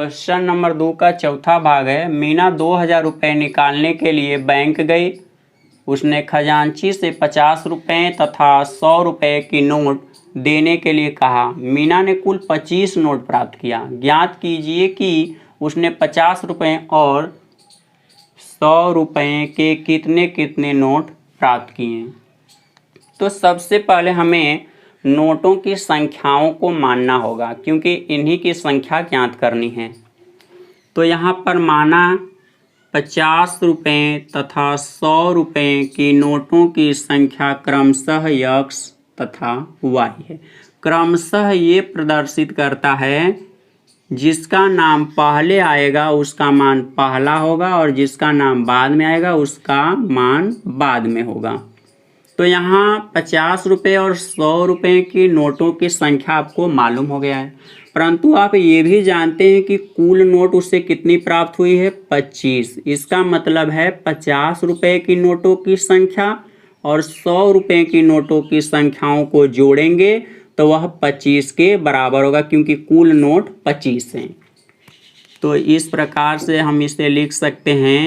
Question number 2 का चौथा भाग है। मीना 2000 रुपये निकालने के लिए बैंक गई। उसने खजांची से 50 रुपये तथा 100 रुपये की नोट देने के लिए कहा। मीना ने कुल 25 नोट प्राप्त किया। ज्ञात कीजिए कि उसने 50 रुपये और 100 रुपये के कितने कितने नोट प्राप्त किए। तो सबसे पहले हमें नोटों की संख्याओं को मानना होगा, क्योंकि इन्हीं की संख्या ज्ञात करनी है। तो यहाँ पर माना 50 रुपये तथा 100 रुपये की नोटों की संख्या क्रमशः x तथा y है। क्रमशः ये प्रदर्शित करता है जिसका नाम पहले आएगा उसका मान पहला होगा और जिसका नाम बाद में आएगा उसका मान बाद में होगा। तो यहाँ 50 रुपये और 100 रुपये की नोटों की संख्या आपको मालूम हो गया है, परंतु आप ये भी जानते हैं कि कुल नोट उससे कितनी प्राप्त हुई है, 25। इसका मतलब है 50 रुपये की नोटों की संख्या और 100 रुपये की नोटों की संख्याओं को जोड़ेंगे तो वह 25 के बराबर होगा, क्योंकि कुल नोट 25 हैं। तो इस प्रकार से हम इसे लिख सकते हैं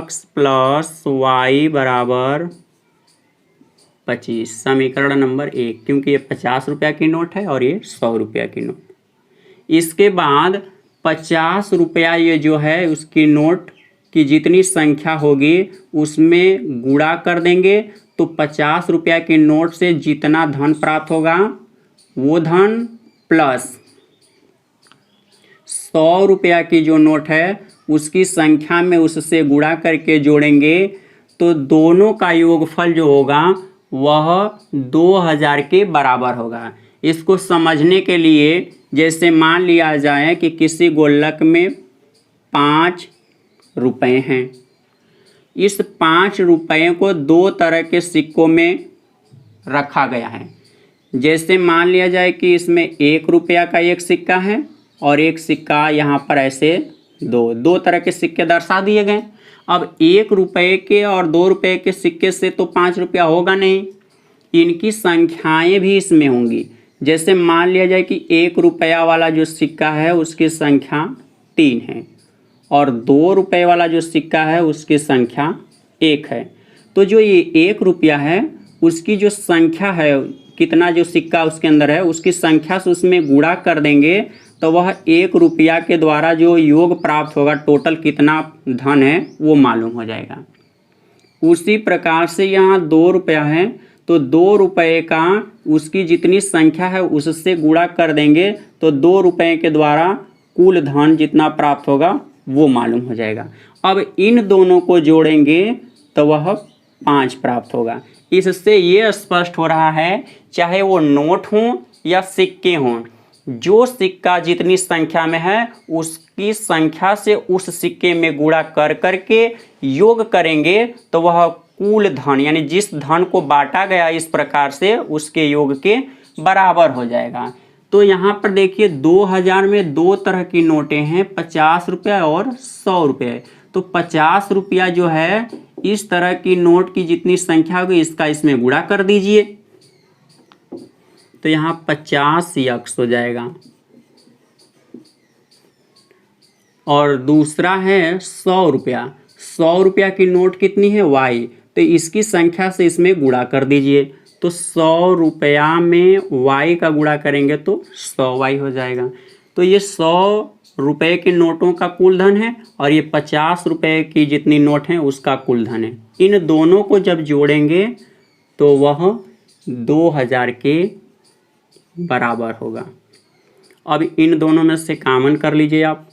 x प्लस वाई बराबर 25, समीकरण नंबर 1, क्योंकि ये 50 रुपये की नोट है और ये 100 रुपये की नोट। इसके बाद 50 रुपया ये जो है उसकी नोट की जितनी संख्या होगी उसमें गुणा कर देंगे, तो 50 रुपया की नोट से जितना धन प्राप्त होगा वो धन प्लस 100 रुपया की जो नोट है उसकी संख्या में उससे गुणा करके जोड़ेंगे, तो दोनों का योगफल जो होगा वह 2000 के बराबर होगा। इसको समझने के लिए जैसे मान लिया जाए कि किसी गुल्लक में 5 रुपये हैं। इस 5 रुपये को 2 तरह के सिक्कों में रखा गया है। जैसे मान लिया जाए कि इसमें 1 रुपया का एक सिक्का है और एक सिक्का यहाँ पर ऐसे दो तरह के सिक्के दर्शा दिए गए। अब 1 रुपये के और 2 रुपये के सिक्के से तो 5 रुपया होगा नहीं, इनकी संख्याएं भी इसमें होंगी। जैसे मान लिया जाए कि 1 रुपया वाला जो सिक्का है उसकी संख्या 3 है और 2 रुपये वाला जो सिक्का है उसकी संख्या 1 है। तो जो ये 1 रुपया है उसकी जो संख्या है, कितना जो सिक्का उसके अंदर है उसकी संख्या से उसमें गुणा कर देंगे तो वह 1 रुपया के द्वारा जो योग प्राप्त होगा, टोटल कितना धन है वो मालूम हो जाएगा। उसी प्रकार से यहाँ 2 रुपया है तो 2 रुपये का उसकी जितनी संख्या है उससे गुणा कर देंगे तो 2 रुपये के द्वारा कुल धन जितना प्राप्त होगा वो मालूम हो जाएगा। अब इन दोनों को जोड़ेंगे तो वह 5 प्राप्त होगा। इससे ये स्पष्ट हो रहा है चाहे वो नोट हों या सिक्के हों, जो सिक्का जितनी संख्या में है उसकी संख्या से उस सिक्के में गुणा कर करके योग करेंगे तो वह कुल धन यानी जिस धन को बांटा गया इस प्रकार से उसके योग के बराबर हो जाएगा। तो यहाँ पर देखिए 2000 में 2 तरह की नोटें हैं, 50 रुपया और 100 रुपये। तो 50 रुपया जो है इस तरह की नोट की जितनी संख्या होगी इसका इसमें गुणा कर दीजिए, तो यहाँ 50x हो जाएगा। और दूसरा है 100 रुपया। 100 रुपया की नोट कितनी है y, तो इसकी संख्या से इसमें गुणा कर दीजिए, तो 100 रुपया में y का गुणा करेंगे तो 100y हो जाएगा। तो ये 100 रुपये के नोटों का कुल धन है और ये 50 रुपये की जितनी नोट हैं उसका कुल धन है। इन दोनों को जब जोड़ेंगे तो वह 2000 के बराबर होगा। अब इन दोनों में से कॉमन कर लीजिए आप,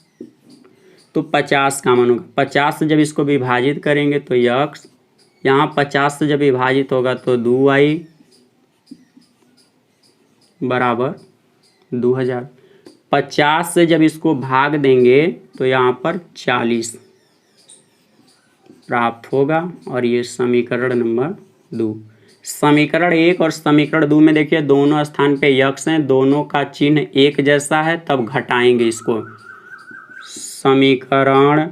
तो 50 कॉमन होगा। 50 से जब इसको विभाजित करेंगे तो x, यहाँ 50 से जब विभाजित होगा तो 2y बराबर 2000। 50 से जब इसको भाग देंगे तो यहाँ पर 40 प्राप्त होगा और ये समीकरण नंबर 2। समीकरण 1 और समीकरण 2 में देखिए दोनों स्थान पे x हैं, दोनों का चिन्ह एक जैसा है, तब घटाएंगे इसको। समीकरण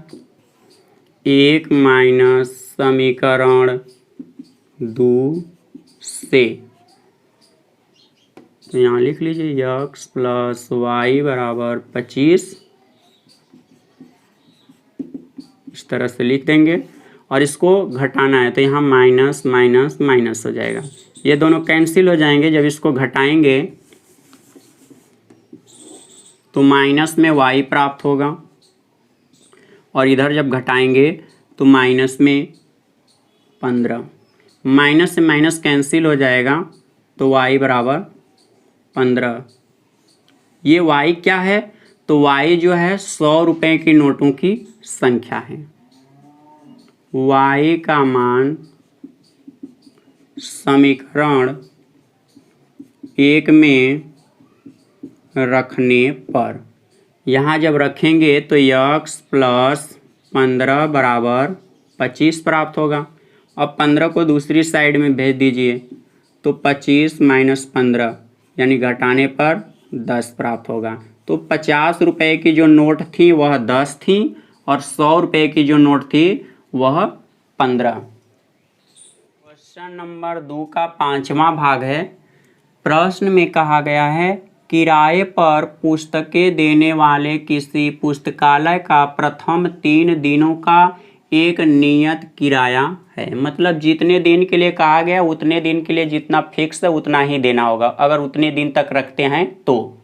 1 माइनस समीकरण 2 से, तो यहाँ लिख लीजिए x प्लस वाई बराबर 25 इस तरह से लिख देंगे और इसको घटाना है तो यहाँ माइनस माइनस माइनस हो जाएगा, ये दोनों कैंसिल हो जाएंगे। जब इसको घटाएंगे तो माइनस में y प्राप्त होगा और इधर जब घटाएंगे तो माइनस में 15, माइनस से माइनस कैंसिल हो जाएगा तो y बराबर 15। ये y क्या है, तो y जो है 100 रुपये की नोटों की संख्या है। y का मान समीकरण 1 में रखने पर, यहाँ जब रखेंगे तो x प्लस 15 बराबर 25 प्राप्त होगा। अब 15 को दूसरी साइड में भेज दीजिए तो 25 माइनस 15 यानी घटाने पर 10 प्राप्त होगा। तो 50 रुपये की जो नोट थी वह 10 थी और 100 रुपये की जो नोट थी वह 15। क्वेश्चन नंबर 2 का 5वां भाग है। प्रश्न में कहा गया है किराए पर पुस्तकें देने वाले किसी पुस्तकालय का प्रथम 3 दिनों का एक नियत किराया है। मतलब जितने दिन के लिए कहा गया उतने दिन के लिए जितना फिक्स है उतना ही देना होगा, अगर उतने दिन तक रखते हैं तो।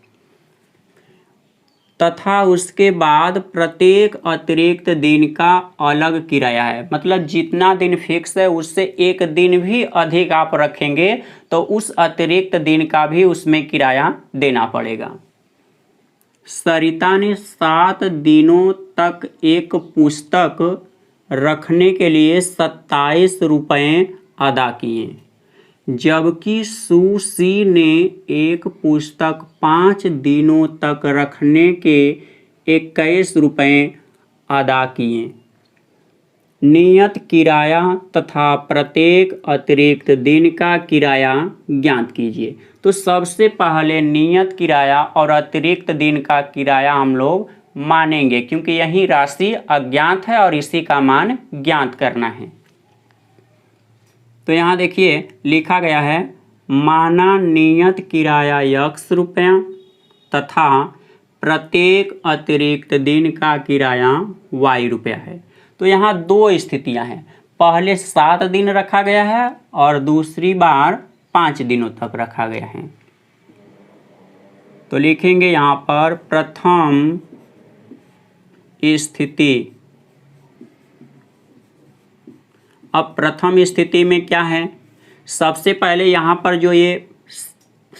तथा उसके बाद प्रत्येक अतिरिक्त दिन का अलग किराया है। मतलब जितना दिन फिक्स है उससे एक दिन भी अधिक आप रखेंगे तो उस अतिरिक्त दिन का भी उसमें किराया देना पड़ेगा। सरिता ने 7 दिनों तक एक पुस्तक रखने के लिए 27 रुपये अदा किए, जबकि सुशी ने एक पुस्तक 5 दिनों तक रखने के 21 रुपये अदा किए। नियत किराया तथा प्रत्येक अतिरिक्त दिन का किराया ज्ञात कीजिए। तो सबसे पहले नियत किराया और अतिरिक्त दिन का किराया हम लोग मानेंगे, क्योंकि यही राशि अज्ञात है और इसी का मान ज्ञात करना है। तो यहाँ देखिए लिखा गया है माना नियत किराया x रुपया तथा प्रत्येक अतिरिक्त दिन का किराया y रुपया है। तो यहाँ 2 स्थितियाँ हैं, पहले 7 दिन रखा गया है और दूसरी बार 5 दिनों तक रखा गया है। तो लिखेंगे यहाँ पर प्रथम स्थिति। अब प्रथम स्थिति में क्या है, सबसे पहले यहाँ पर जो ये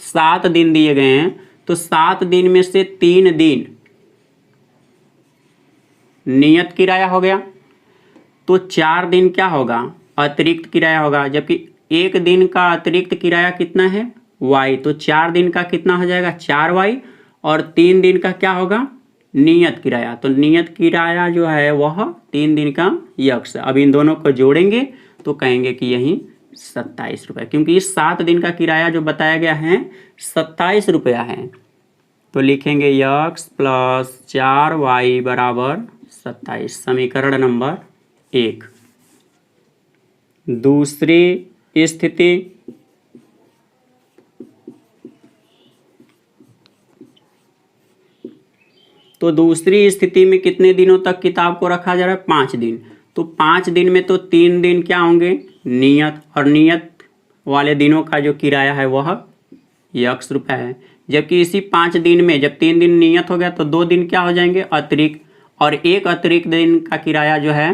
7 दिन दिए गए हैं तो 7 दिन में से 3 दिन नियत किराया हो गया, तो 4 दिन क्या होगा, अतिरिक्त किराया होगा। जबकि एक दिन का अतिरिक्त किराया कितना है y, तो 4 दिन का कितना हो जाएगा 4y और 3 दिन का क्या होगा नियत किराया। तो नियत किराया जो है वह 3 दिन का x। अब इन दोनों को जोड़ेंगे तो कहेंगे कि यही 27 रुपये, क्योंकि इस 7 दिन का किराया जो बताया गया है 27 रुपया है। तो लिखेंगे x प्लस 4y बराबर 27, समीकरण नंबर 1। दूसरी स्थिति, तो दूसरी स्थिति में कितने दिनों तक किताब को रखा जा रहा है 5 दिन। तो 5 दिन में तो 3 दिन क्या होंगे नियत, और नियत वाले दिनों का जो किराया है वह x रुपया है। जबकि इसी 5 दिन में जब 3 दिन नियत हो गया तो 2 दिन क्या हो जाएंगे अतिरिक्त, और एक अतिरिक्त दिन का किराया जो है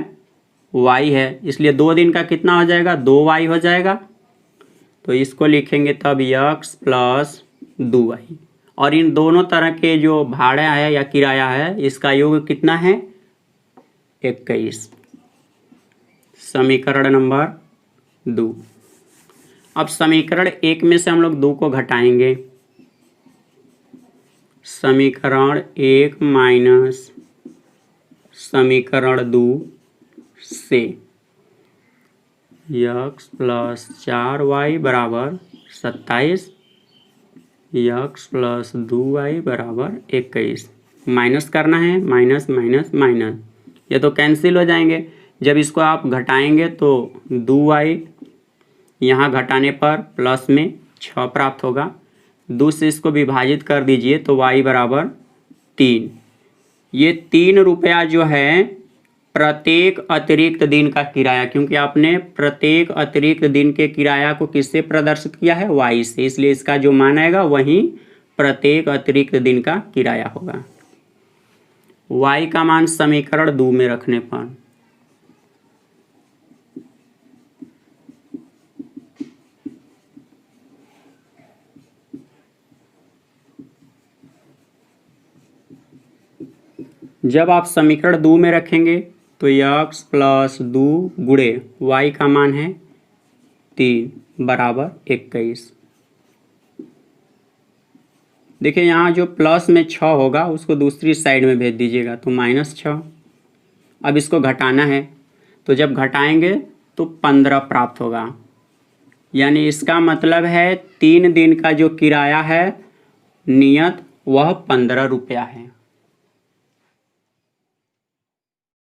y है, इसलिए 2 दिन का कितना हो जाएगा 2y हो जाएगा। तो इसको लिखेंगे तब x प्लस 2y, और इन दोनों तरह के जो भाड़ा है या किराया है इसका योग कितना है 21, समीकरण नंबर 2। अब समीकरण 1 में से हम लोग 2 को घटाएंगे, समीकरण 1 माइनस समीकरण 2 से x प्लस 4y बराबर 27, x प्लस 2y बराबर 21। माइनस करना है, माइनस माइनस माइनस, ये तो कैंसिल हो जाएंगे। जब इसको आप घटाएंगे तो 2y यहाँ घटाने पर प्लस में 6 प्राप्त होगा, 2 से इसको विभाजित कर दीजिए तो y बराबर 3। ये 3 रुपया जो है प्रत्येक अतिरिक्त दिन का किराया, क्योंकि आपने प्रत्येक अतिरिक्त दिन के किराया को किससे प्रदर्शित किया है, y से, इसलिए इसका जो मान आएगा वही प्रत्येक अतिरिक्त दिन का किराया होगा। y का मान समीकरण 2 में रखने पर जब आप समीकरण 2 में रखेंगे तो x प्लस 2 गुणे y का मान है 3 बराबर 21। देखिए यहाँ जो प्लस में 6 होगा उसको दूसरी साइड में भेज दीजिएगा तो -6। अब इसको घटाना है तो जब घटाएंगे तो 15 प्राप्त होगा, यानी इसका मतलब है 3 दिन का जो किराया है नियत वह 15 रुपया है।